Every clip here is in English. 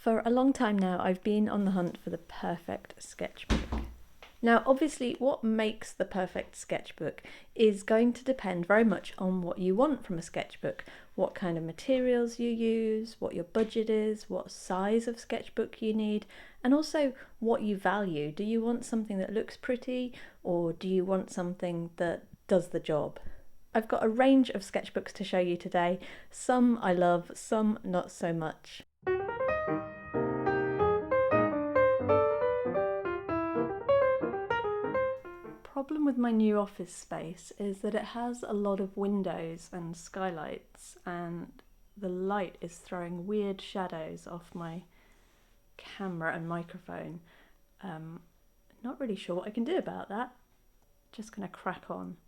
For a long time now, I've been on the hunt for the perfect sketchbook. Now, obviously, what makes the perfect sketchbook is going to depend very much on what you want from a sketchbook, what kind of materials you use, what your budget is, what size of sketchbook you need, and also what you value. Do you want something that looks pretty, or do you want something that does the job? I've got a range of sketchbooks to show you today. Some I love, some not so much. Problem with my new office space is that it has a lot of windows and skylights, and the light is throwing weird shadows off my camera and microphone. Not really sure what I can do about that. Just gonna crack on.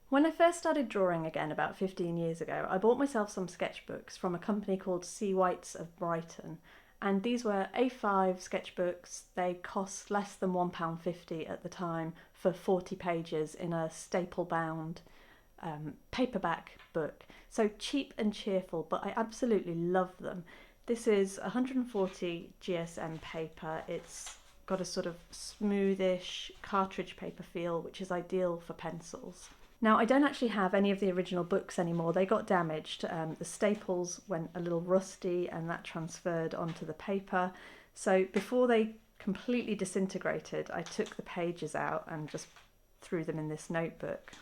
When I first started drawing again about 15 years ago, I bought myself some sketchbooks from a company called Seawhite of Brighton. And these were A5 sketchbooks. They cost less than £1.50 at the time for 40 pages in a staple-bound paperback book. So cheap and cheerful, but I absolutely love them. This is 140 GSM paper. It's got a sort of smoothish cartridge paper feel, which is ideal for pencils. Now, I don't actually have any of the original books anymore. They got damaged. The staples went a little rusty and that transferred onto the paper. So before they completely disintegrated, I took the pages out and just threw them in this notebook.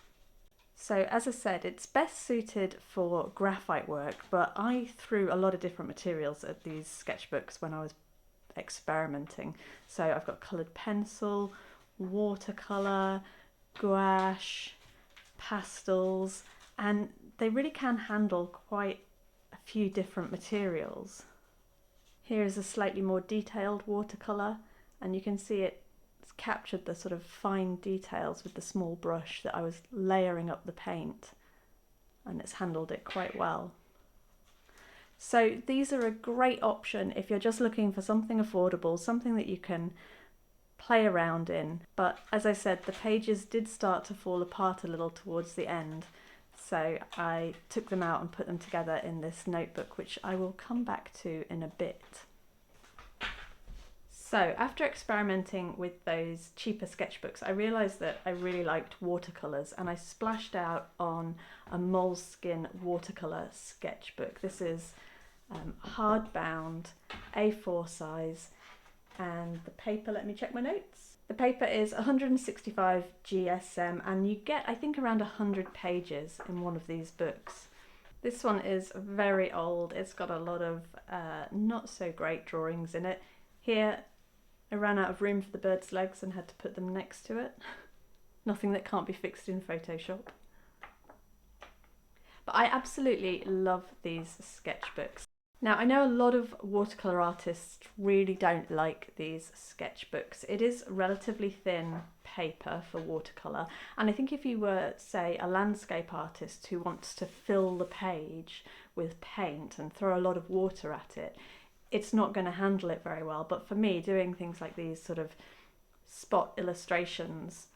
So as I said, it's best suited for graphite work, but I threw a lot of different materials at these sketchbooks when I was experimenting. So I've got coloured pencil, watercolour, gouache, pastels, and they really can handle quite a few different materials. Here is a slightly more detailed watercolour, and you can see it's captured the sort of fine details with the small brush that I was layering up the paint, and it's handled it quite well. So these are a great option if you're just looking for something affordable, something that you can play around in. But as I said, the pages did start to fall apart a little towards the end, so I took them out and put them together in this notebook, which I will come back to in a bit. So after experimenting with those cheaper sketchbooks, I realised that I really liked watercolours, and I splashed out on a Moleskine Watercolour Sketchbook. This is hardbound, A4 size, and the paper, let me check my notes. The paper is 165 GSM, and you get, I think, around 100 pages in one of these books. This one is very old. It's got a lot of not so great drawings in it. Here, I ran out of room for the bird's legs and had to put them next to it. Nothing that can't be fixed in Photoshop. But I absolutely love these sketchbooks. Now, I know a lot of watercolour artists really don't like these sketchbooks. It is relatively thin paper for watercolour, and I think if you were, say, a landscape artist who wants to fill the page with paint and throw a lot of water at it, it's not going to handle it very well. But for me, doing things like these sort of spot illustrations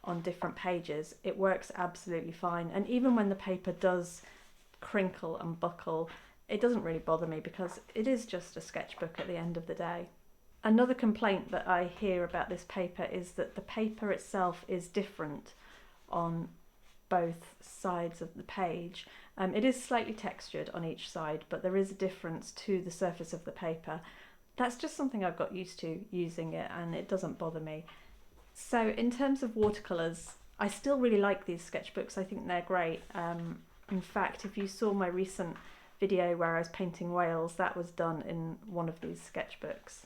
on different pages, it works absolutely fine. And even when the paper does crinkle and buckle, it doesn't really bother me because it is just a sketchbook at the end of the day. Another complaint that I hear about this paper is that the paper itself is different on both sides of the page. It is slightly textured on each side, but there is a difference to the surface of the paper. That's just something I've got used to using it, and it doesn't bother me. So in terms of watercolours, I still really like these sketchbooks. I think they're great. In fact, if you saw my recent video where I was painting whales, that was done in one of these sketchbooks.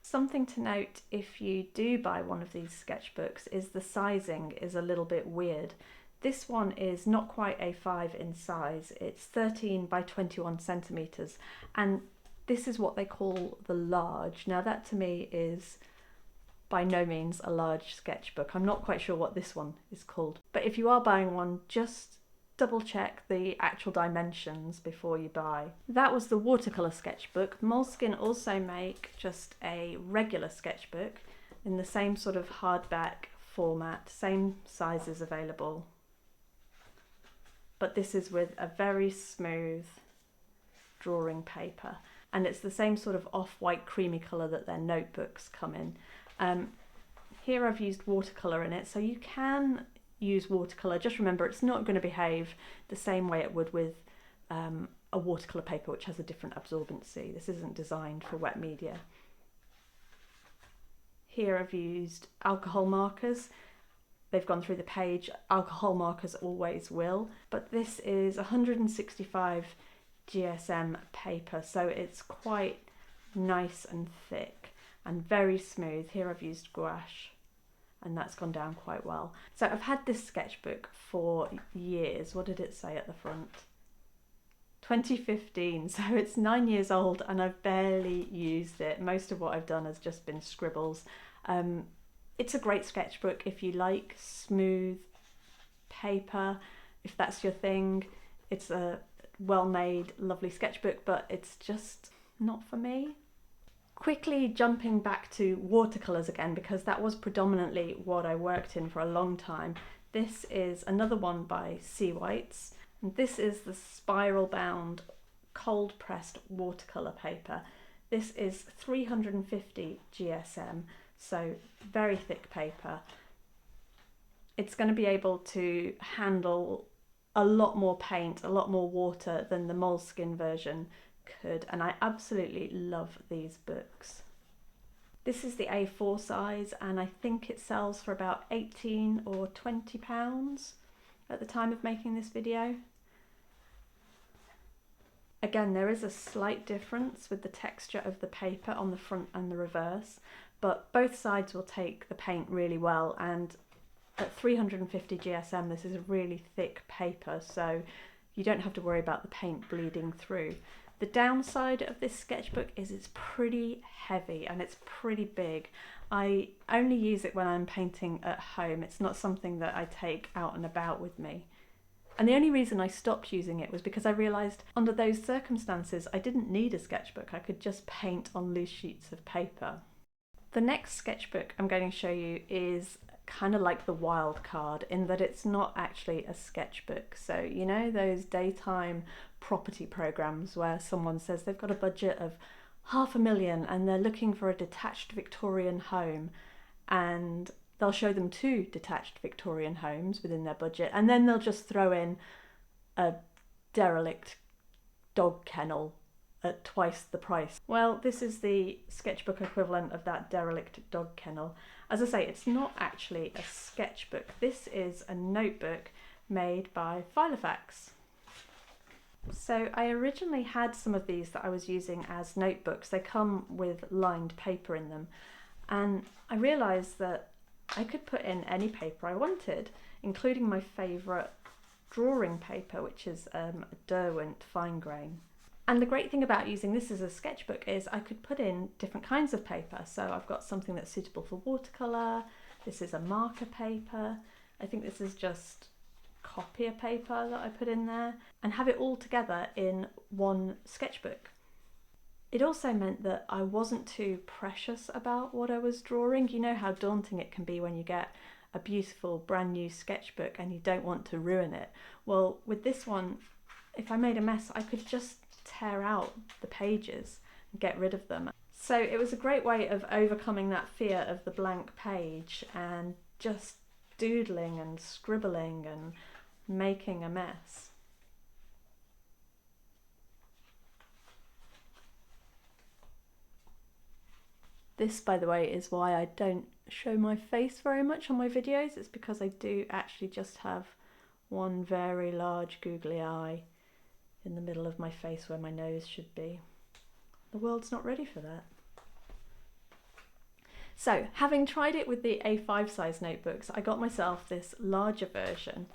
Something to note if you do buy one of these sketchbooks is the sizing is a little bit weird. This one is not quite A5 in size, it's 13 by 21 centimetres, and this is what they call the large. Now that to me is by no means a large sketchbook. I'm not quite sure what this one is called, but if you are buying one, just double check the actual dimensions before you buy. That was the watercolour sketchbook. Moleskine also make just a regular sketchbook in the same sort of hardback format, same sizes available. But this is with a very smooth drawing paper. and it's the same sort of off-white creamy colour that their notebooks come in. Here I've used watercolour in it, so you can use watercolour. Just remember, it's not going to behave the same way it would with a watercolour paper, which has a different absorbency. This isn't designed for wet media. Here I've used alcohol markers. They've gone through the page. Alcohol markers always will, but this is 165 GSM paper, so it's quite nice and thick and very smooth. Here I've used gouache, and that's gone down quite well. So I've had this sketchbook for years. What did it say at the front? 2015, so it's 9 years old and I've barely used it. Most of what I've done has just been scribbles. It's a great sketchbook if you like smooth paper, if that's your thing. It's a well-made, lovely sketchbook, but it's just not for me. Quickly jumping back to watercolours again, because that was predominantly what I worked in for a long time. This is another one by Seawhites. And this is the spiral bound cold pressed watercolour paper. This is 350 GSM, so very thick paper. It's going to be able to handle a lot more paint, a lot more water than the Moleskine version could, and I absolutely love these books. This is the A4 size, and I think it sells for about 18 or 20 pounds at the time of making this video. Again, there is a slight difference with the texture of the paper on the front and the reverse, but both sides will take the paint really well, and at 350 GSM this is a really thick paper, so you don't have to worry about the paint bleeding through. The downside of this sketchbook is it's pretty heavy and it's pretty big. I only use it when I'm painting at home. It's not something that I take out and about with me. And the only reason I stopped using it was because I realised under those circumstances I didn't need a sketchbook. I could just paint on loose sheets of paper. The next sketchbook I'm going to show you is kind of like the wild card in that it's not actually a sketchbook. So you know those daytime property programs where someone says they've got a budget of $500,000 and they're looking for a detached Victorian home, and they'll show them 2 detached Victorian homes within their budget, and then they'll just throw in a derelict dog kennel at twice the price. Well, this is the sketchbook equivalent of that derelict dog kennel. As I say, it's not actually a sketchbook. This is a notebook made by Filofax. So I originally had some of these that I was using as notebooks. They come with lined paper in them, and I realised that I could put in any paper I wanted, including my favourite drawing paper, which is a Derwent fine grain. And the great thing about using this as a sketchbook is I could put in different kinds of paper. So I've got something that's suitable for watercolour, this is a marker paper, I think this is just copier paper that I put in there, and have it all together in one sketchbook. It also meant that I wasn't too precious about what I was drawing. You know how daunting it can be when you get a beautiful brand new sketchbook and you don't want to ruin it. Well, with this one, if I made a mess, I could just tear out the pages and get rid of them. So it was a great way of overcoming that fear of the blank page and just doodling and scribbling and making a mess. This, by the way, is why I don't show my face very much on my videos. It's because I do actually just have one very large googly eye in the middle of my face where my nose should be. The world's not ready for that. So, having tried it with the A5 size notebooks, I got myself this larger version,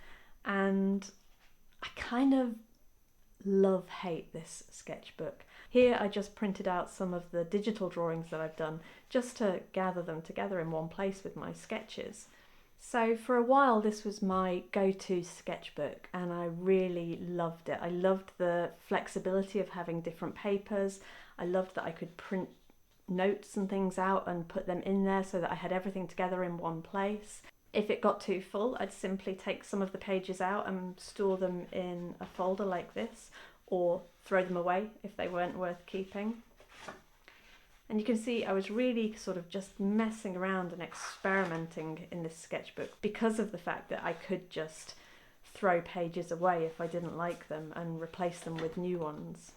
and I kind of love-hate this sketchbook. Here I just printed out some of the digital drawings that I've done just to gather them together in one place with my sketches. So for a while this was my go-to sketchbook and I really loved it. I loved the flexibility of having different papers. I loved that I could print notes and things out and put them in there so that I had everything together in one place. If it got too full, I'd simply take some of the pages out and store them in a folder like this, or throw them away if they weren't worth keeping. And you can see I was really sort of just messing around and experimenting in this sketchbook because of the fact that I could just throw pages away if I didn't like them and replace them with new ones.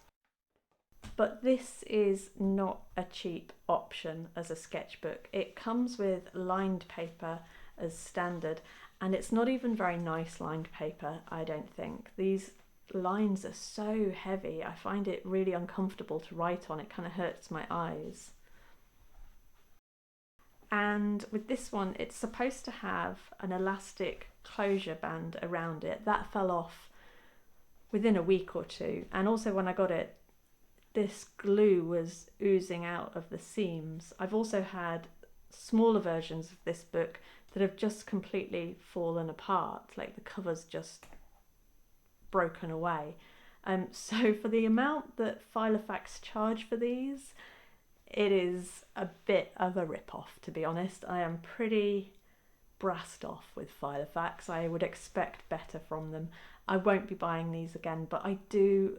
But this is not a cheap option as a sketchbook. It comes with lined paper as standard, and it's not even very nice lined paper, I don't think. These lines are so heavy, I find it really uncomfortable to write on. It kind of hurts my eyes. And with this one, it's supposed to have an elastic closure band around it. That fell off within a week or two, and also when I got it, this glue was oozing out of the seams. I've also had smaller versions of this book that have just completely fallen apart, like the cover's just broken away. So for the amount that Filofax charge for these, it is a bit of a rip-off, to be honest. I am pretty brassed off with Filofax. I would expect better from them. I won't be buying these again, but I do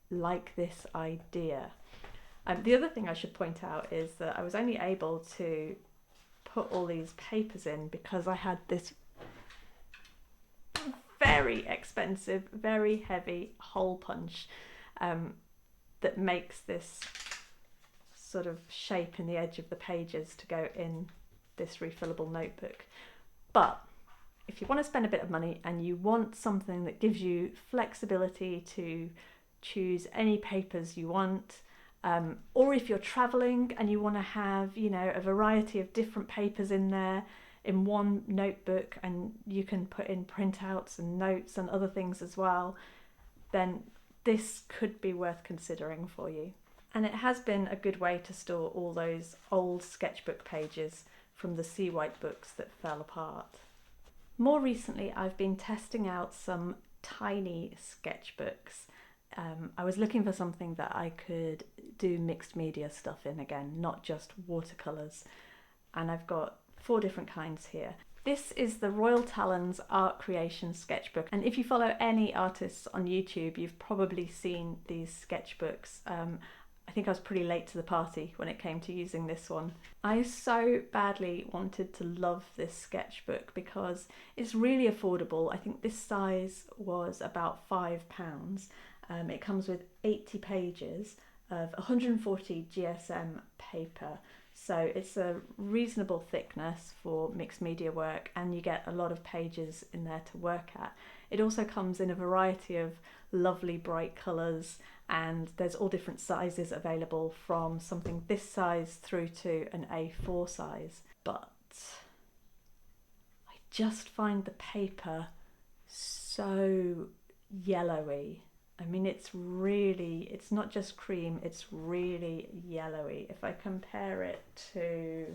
like this idea. The other thing I should point out is that I was only able to put all these papers in because I had this very expensive, very heavy hole punch that makes this sort of shape in the edge of the pages to go in this refillable notebook. But if you want to spend a bit of money and you want something that gives you flexibility to choose any papers you want, or if you're traveling and you want to have, you know, a variety of different papers in there in one notebook, and you can put in printouts and notes and other things as well, then this could be worth considering for you. And it has been a good way to store all those old sketchbook pages from the Seawhite books that fell apart. More recently, I've been testing out some tiny sketchbooks. I was looking for something that I could do mixed media stuff in again, not just watercolours. And I've got 4 different kinds here. This is the Royal Talens Art Creation Sketchbook. And if you follow any artists on YouTube, you've probably seen these sketchbooks. I think I was pretty late to the party when it came to using this one. I so badly wanted to love this sketchbook because it's really affordable. I think this size was about £5. It comes with 80 pages of 140 GSM paper, so it's a reasonable thickness for mixed media work, and you get a lot of pages in there to work at. It also comes in a variety of lovely bright colours, and there's all different sizes available from something this size through to an A4 size. But I just find the paper so yellowy. I mean, it's not just cream, it's really yellowy. If I compare it to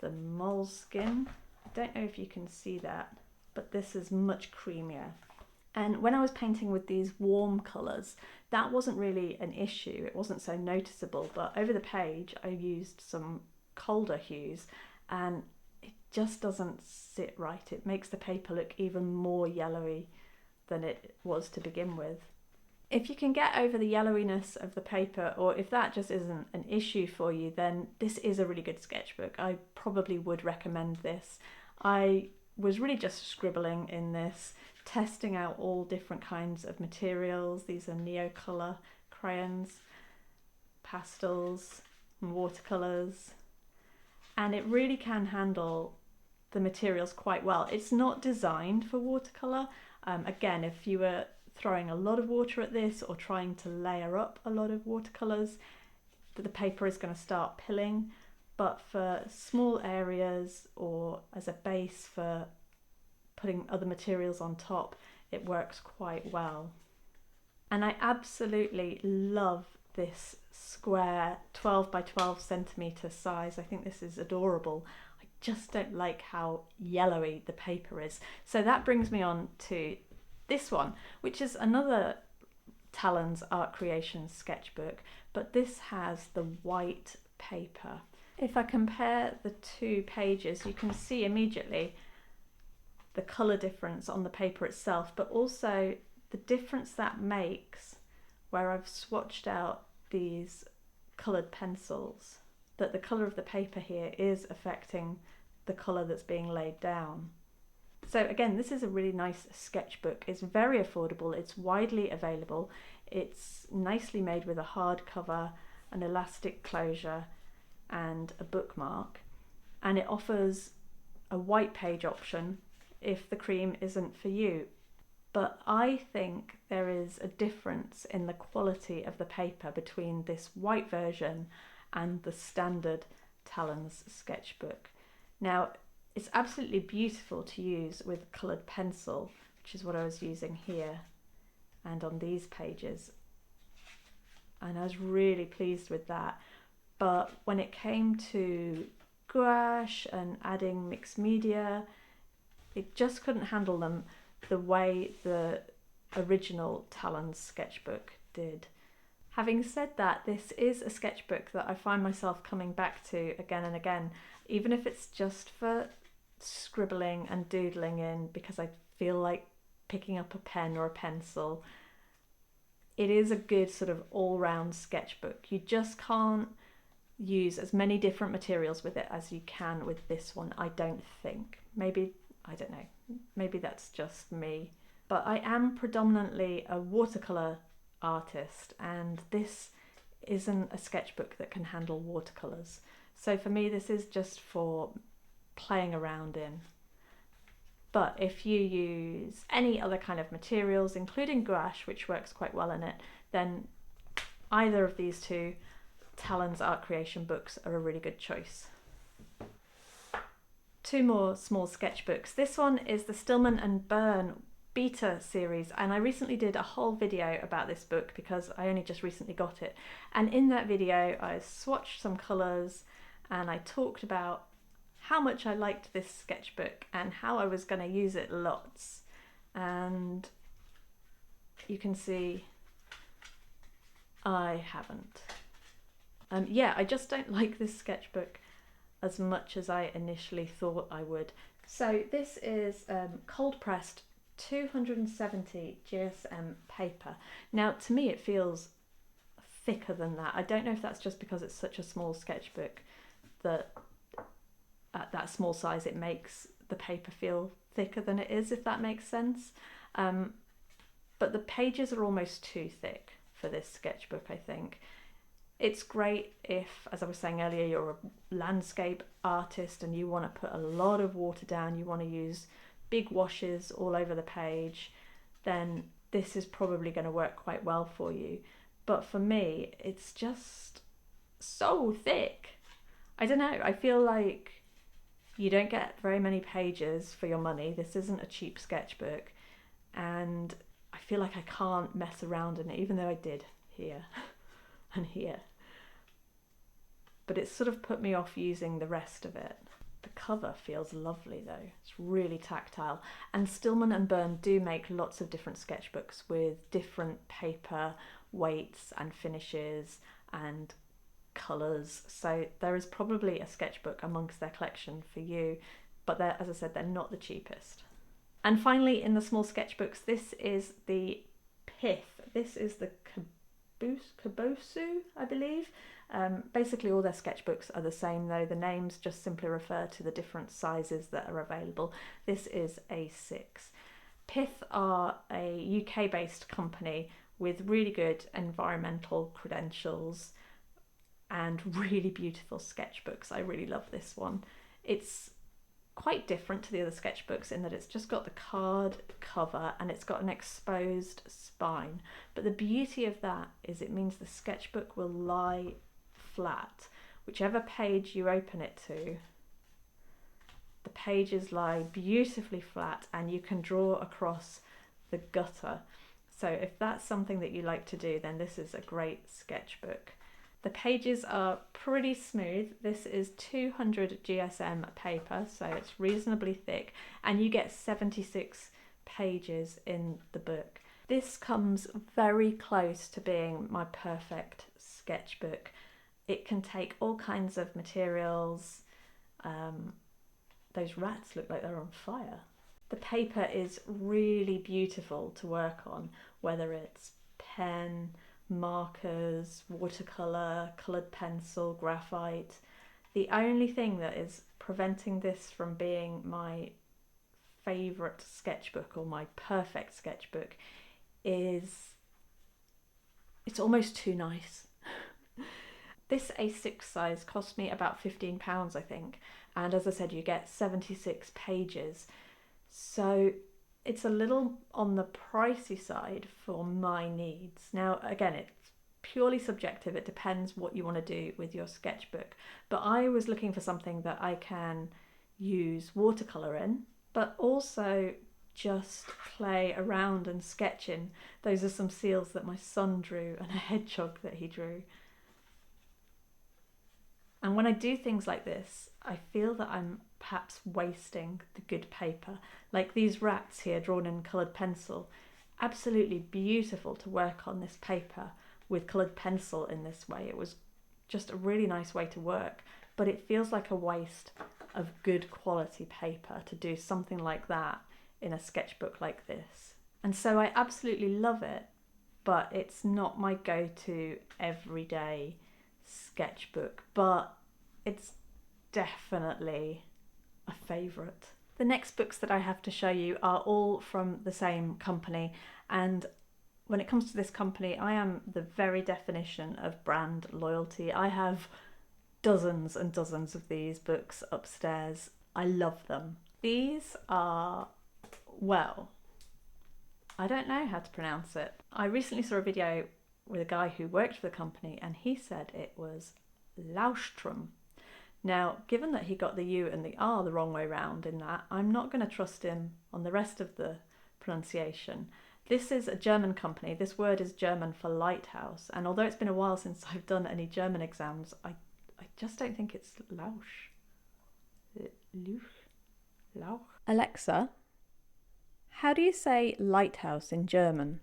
the Moleskine, I don't know if you can see that, but this is much creamier. And when I was painting with these warm colours, that wasn't really an issue. It wasn't so noticeable, but over the page I used some colder hues and it just doesn't sit right. It makes the paper look even more yellowy than it was to begin with. If you can get over the yellowiness of the paper, or if that just isn't an issue for you, then this is a really good sketchbook. I probably would recommend this. I was really just scribbling in this, testing out all different kinds of materials. These are Neocolor crayons, pastels, and watercolours, and it really can handle the materials quite well. It's not designed for watercolour. Again, if you were throwing a lot of water at this or trying to layer up a lot of watercolours, the paper is going to start pilling. But for small areas or as a base for putting other materials on top, it works quite well. And I absolutely love this square 12 by 12 centimetre size. I think this is adorable. I just don't like how yellowy the paper is. So that brings me on to this one, which is another Talens Art Creation Sketchbook, but this has the white paper. If I compare the 2 pages, you can see immediately the colour difference on the paper itself, but also the difference that makes where I've swatched out these coloured pencils, that the colour of the paper here is affecting the colour that's being laid down. So again, this is a really nice sketchbook. It's very affordable, it's widely available, it's nicely made with a hard cover, an elastic closure and a bookmark, and it offers a white page option if the cream isn't for you. But I think there is a difference in the quality of the paper between this white version and the standard Talens sketchbook. Now, it's absolutely beautiful to use with coloured pencil, which is what I was using here and on these pages, and I was really pleased with that. But when it came to gouache and adding mixed media, it just couldn't handle them the way the original Talens sketchbook did. Having said that, this is a sketchbook that I find myself coming back to again and again, even if it's just for scribbling and doodling in because I feel like picking up a pen or a pencil. It is a good sort of all-round sketchbook. You just can't use as many different materials with it as you can with this one, I don't think. Maybe, I don't know, maybe that's just me. But I am predominantly a watercolour artist, and this isn't a sketchbook that can handle watercolours. So for me, this is just for playing around in. But if you use any other kind of materials, including gouache, which works quite well in it, then either of these two Talens Art Creation books are a really good choice. Two more small sketchbooks. This one is the Stillman and Burn beta series, and I recently did a whole video about this book because I only just recently got it. And in that video I swatched some colours and I talked about how much I liked this sketchbook and how I was going to use it lots. And you can see I haven't. Yeah, I just don't like this sketchbook as much as I initially thought I would. So this is cold pressed 270 GSM paper. Now to me it feels thicker than that. I don't know if that's just because it's such a small sketchbook that at that small size it makes the paper feel thicker than it is, if that makes sense. But the pages are almost too thick for this sketchbook, I think. It's great if, as I was saying earlier, you're a landscape artist and you want to put a lot of water down, you want to use big washes all over the page, then this is probably going to work quite well for you. But for me, it's just so thick. I don't know, I feel like you don't get very many pages for your money. This isn't a cheap sketchbook, and I feel like I can't mess around in it, even though I did here and here. But it's sort of put me off using the rest of it. The cover feels lovely though, it's really tactile. And Stillman and Burn do make lots of different sketchbooks with different paper weights and finishes and colours, so there is probably a sketchbook amongst their collection for you, but they're, as I said, they're not the cheapest. And finally, in the small sketchbooks, this is the Pith. This is the Kabosu, I believe. Basically all their sketchbooks are the same though, the names just simply refer to the different sizes that are available. This is A6. Pith are a UK based company with really good environmental credentials and really beautiful sketchbooks. I really love this one. It's quite different to the other sketchbooks in that it's just got the card cover and it's got an exposed spine. But the beauty of that is it means the sketchbook will lie flat. Whichever page you open it to, the pages lie beautifully flat and you can draw across the gutter. So if that's something that you like to do, then this is a great sketchbook. The pages are pretty smooth. This is 200 GSM paper, so it's reasonably thick, and you get 76 pages in the book. This comes very close to being my perfect sketchbook. It can take all kinds of materials. Those rats look like they're on fire. The paper is really beautiful to work on, whether it's pen markers, watercolour, coloured pencil, graphite. The only thing that is preventing this from being my favourite sketchbook or my perfect sketchbook is it's almost too nice. This A6 size cost me about £15, I think, and as I said, you get 76 pages, so it's a little on the pricey side for my needs. Now again, it's purely subjective, it depends what you want to do with your sketchbook, but I was looking for something that I can use watercolour in, but also just play around and sketch in. Those are some seals that my son drew and a hedgehog that he drew. And when I do things like this, I feel that I'm perhaps wasting the good paper. Like these rats here drawn in coloured pencil, absolutely beautiful to work on this paper with coloured pencil in this way. It was just a really nice way to work, but it feels like a waste of good quality paper to do something like that in a sketchbook like this. And so I absolutely love it, but it's not my go-to everyday sketchbook, but it's definitely a favourite. The next books that I have to show you are all from the same company, and when it comes to this company, I am the very definition of brand loyalty. I have dozens and dozens of these books upstairs. I love them. These are, well, I don't know how to pronounce it. I recently saw a video with a guy who worked for the company and he said it was Leuchtturm. Now, given that he got the U and the R the wrong way round in that, I'm not going to trust him on the rest of the pronunciation. This is a German company. This word is German for lighthouse, and although it's been a while since I've done any German exams, I just don't think it's Lausch. Lauch. Alexa, how do you say lighthouse in German?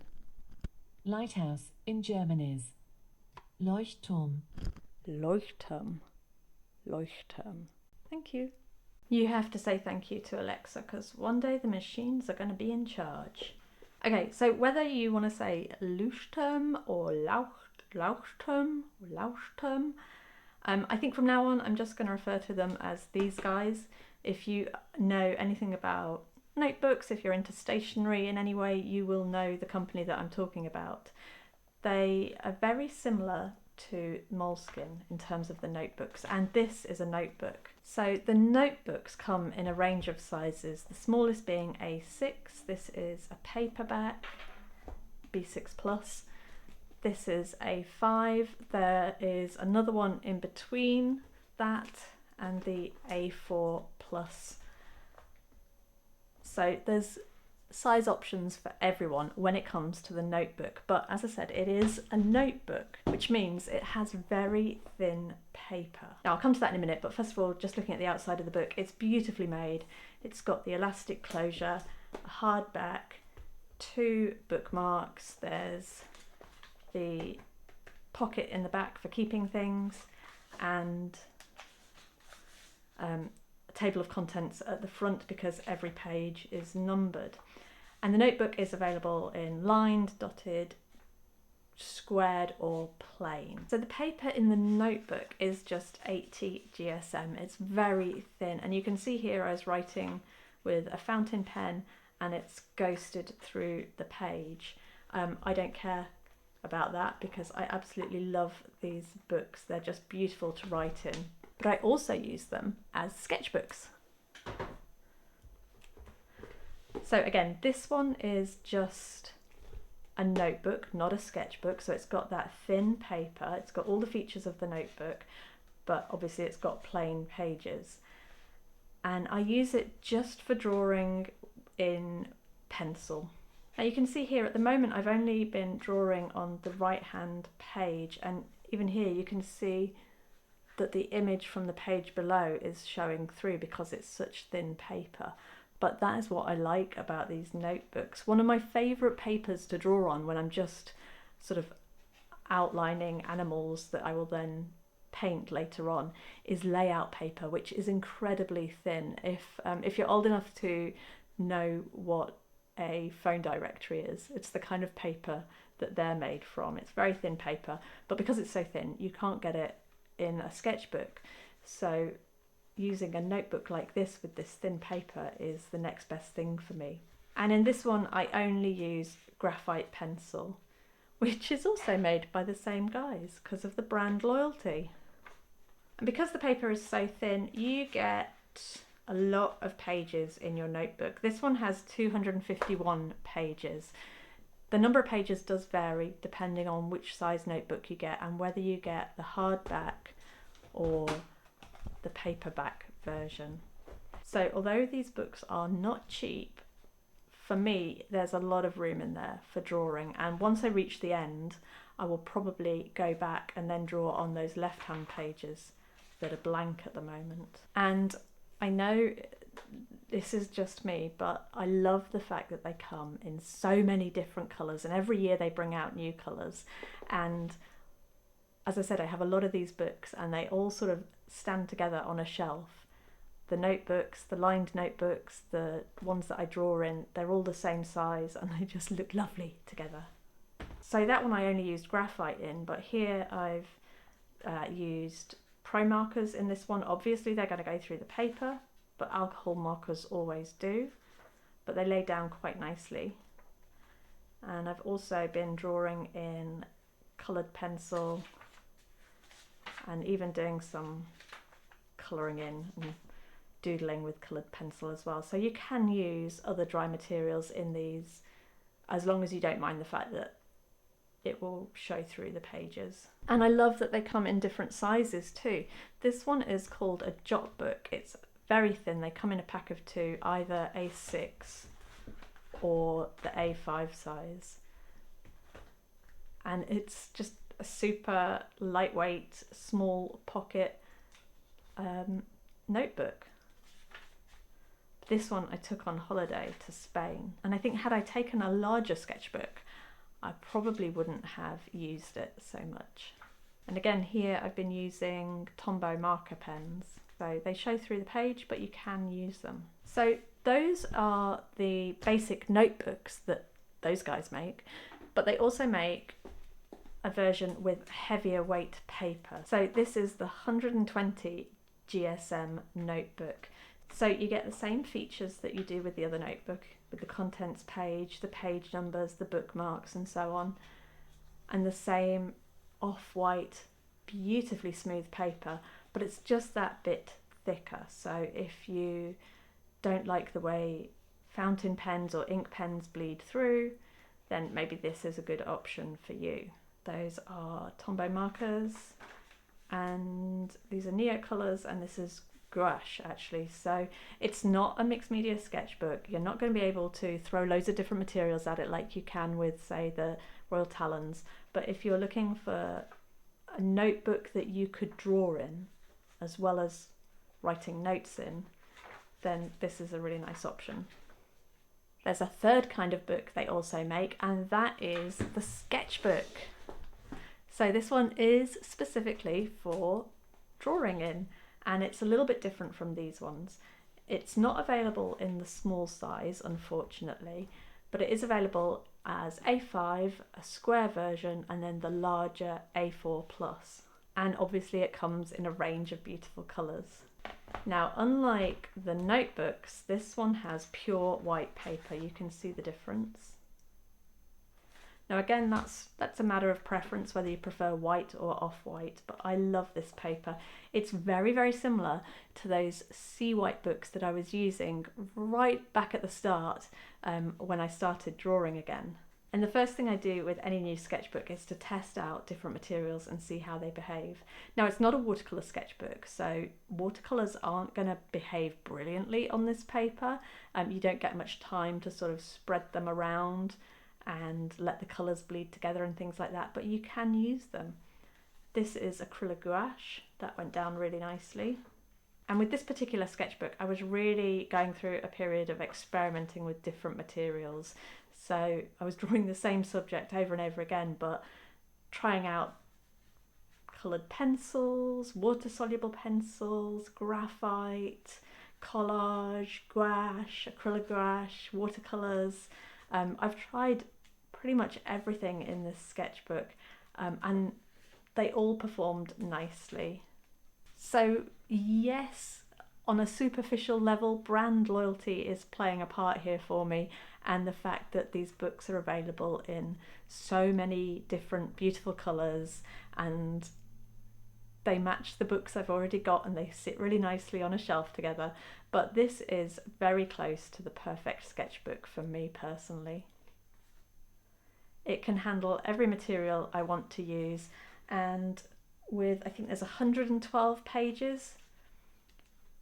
Lighthouse in German is Leuchtturm. Leuchtturm. Leuchtturm. Thank you. You have to say thank you to Alexa because one day the machines are going to be in charge. Okay, so whether you want to say Leuchtturm or Leuchtturm or Leuchtturm, I think from now on I'm just going to refer to them as these guys. If you know anything about notebooks, if you're into stationery in any way, you will know the company that I'm talking about. They are very similar to Moleskine in terms of the notebooks, and this is a notebook. So the notebooks come in a range of sizes, the smallest being A6. This is a paperback, B6 Plus. This is A5. There is another one in between that and the A4 Plus. So there's size options for everyone when it comes to the notebook, but as I said, it is a notebook, which means it has very thin paper. Now I'll come to that in a minute, but first of all, just looking at the outside of the book, it's beautifully made. It's got the elastic closure, a hard back, 2 bookmarks, there's the pocket in the back for keeping things, and a table of contents at the front because every page is numbered. And the notebook is available in lined, dotted, squared or plain. So the paper in the notebook is just 80 GSM. It's very thin, and you can see here I was writing with a fountain pen and it's ghosted through the page. I don't care about that because I absolutely love these books. They're just beautiful to write in. But I also use them as sketchbooks. So again, this one is just a notebook, not a sketchbook. So it's got that thin paper, it's got all the features of the notebook, but obviously it's got plain pages. And I use it just for drawing in pencil. Now you can see here at the moment I've only been drawing on the right hand page, and even here you can see that the image from the page below is showing through because it's such thin paper. But that is what I like about these notebooks. One of my favourite papers to draw on when I'm just sort of outlining animals that I will then paint later on is layout paper, which is incredibly thin. If you're old enough to know what a phone directory is, it's the kind of paper that they're made from. It's very thin paper, but because it's so thin, you can't get it in a sketchbook. So using a notebook like this with this thin paper is the next best thing for me. And in this one, I only use graphite pencil, which is also made by the same guys because of the brand loyalty. And because the paper is so thin, you get a lot of pages in your notebook. This one has 251 pages. The number of pages does vary depending on which size notebook you get and whether you get the hardback or the paperback version. So although these books are not cheap, for me there's a lot of room in there for drawing, and once I reach the end I will probably go back and then draw on those left-hand pages that are blank at the moment. And I know this is just me, but I love the fact that they come in so many different colours, and every year they bring out new colours. And as I said, I have a lot of these books and they all sort of stand together on a shelf. The notebooks, the lined notebooks, the ones that I draw in, they're all the same size and they just look lovely together. So that one I only used graphite in, but here I've used pro markers in this one. Obviously they're going to go through the paper, but alcohol markers always do, but they lay down quite nicely. And I've also been drawing in coloured pencil and even doing some colouring in and doodling with coloured pencil as well. So you can use other dry materials in these as long as you don't mind the fact that it will show through the pages. And I love that they come in different sizes too. This one is called a jot book. It's very thin. They come in a pack of 2, either A6 or the A5 size. And it's just a super lightweight, small pocket notebook. This one I took on holiday to Spain, and I think had I taken a larger sketchbook I probably wouldn't have used it so much. And again here I've been using Tombow marker pens, so they show through the page but you can use them. So those are the basic notebooks that those guys make, but they also make a version with heavier weight paper. So this is the 120 GSM notebook. So you get the same features that you do with the other notebook, with the contents page, the page numbers, the bookmarks and so on, and the same off-white, beautifully smooth paper, but it's just that bit thicker. So if you don't like the way fountain pens or ink pens bleed through, then maybe this is a good option for you. Those are Tombow markers, and these are Neo colours, and this is gouache actually. So it's not a mixed media sketchbook. You're not going to be able to throw loads of different materials at it like you can with, say, the Royal Talens, but if you're looking for a notebook that you could draw in as well as writing notes in, then this is a really nice option. There's a third kind of book they also make, and that is the sketchbook. So this one is specifically for drawing in, and it's a little bit different from these ones. It's not available in the small size, unfortunately, but it is available as A5, a square version, and then the larger A4+. And obviously it comes in a range of beautiful colours. Now, unlike the notebooks, this one has pure white paper. You can see the difference. Now again, that's a matter of preference, whether you prefer white or off-white, but I love this paper. It's very, very similar to those Seawhite books that I was using right back at the start when I started drawing again. And the first thing I do with any new sketchbook is to test out different materials and see how they behave. Now, it's not a watercolour sketchbook, so watercolours aren't going to behave brilliantly on this paper. You don't get much time to sort of spread them around and let the colours bleed together and things like that, but you can use them. This is acrylic gouache. That went down really nicely. And with this particular sketchbook, I was really going through a period of experimenting with different materials. So I was drawing the same subject over and over again, but trying out coloured pencils, water-soluble pencils, graphite, collage, gouache, acrylic gouache, watercolours. I've tried pretty much everything in this sketchbook, and they all performed nicely. So yes, on a superficial level, brand loyalty is playing a part here for me, and the fact that these books are available in so many different beautiful colours, and they match the books I've already got and they sit really nicely on a shelf together. But this is very close to the perfect sketchbook for me personally. It can handle every material I want to use, and with, I think there's 112 pages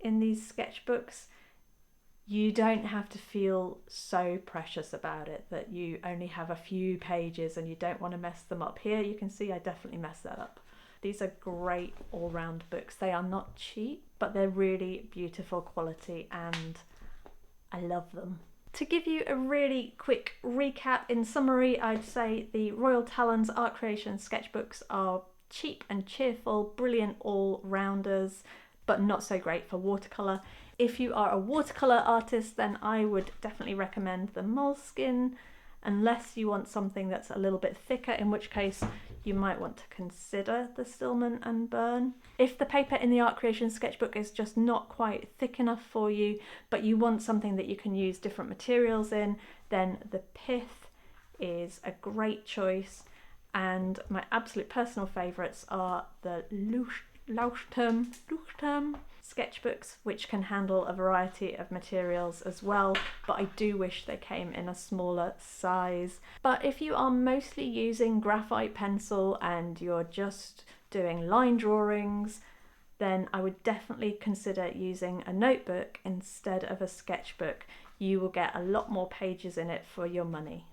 in these sketchbooks, you don't have to feel so precious about it that you only have a few pages and you don't want to mess them up. Here you can see I definitely messed that up. These are great all-round books. They are not cheap, but they're really beautiful quality and I love them. To give you a really quick recap, in summary, I'd say the Royal Talens Art Creation Sketchbooks are cheap and cheerful, brilliant all-rounders, but not so great for watercolour. If you are a watercolour artist, then I would definitely recommend the Moleskine, unless you want something that's a little bit thicker, in which case you might want to consider the Stillman and Burn. If the paper in the Art Creation Sketchbook is just not quite thick enough for you, but you want something that you can use different materials in, then the Pith is a great choice. And my absolute personal favourites are the Leuchtturm sketchbooks, which can handle a variety of materials as well, but I do wish they came in a smaller size. But if you are mostly using graphite pencil and you're just doing line drawings, then I would definitely consider using a notebook instead of a sketchbook. You will get a lot more pages in it for your money.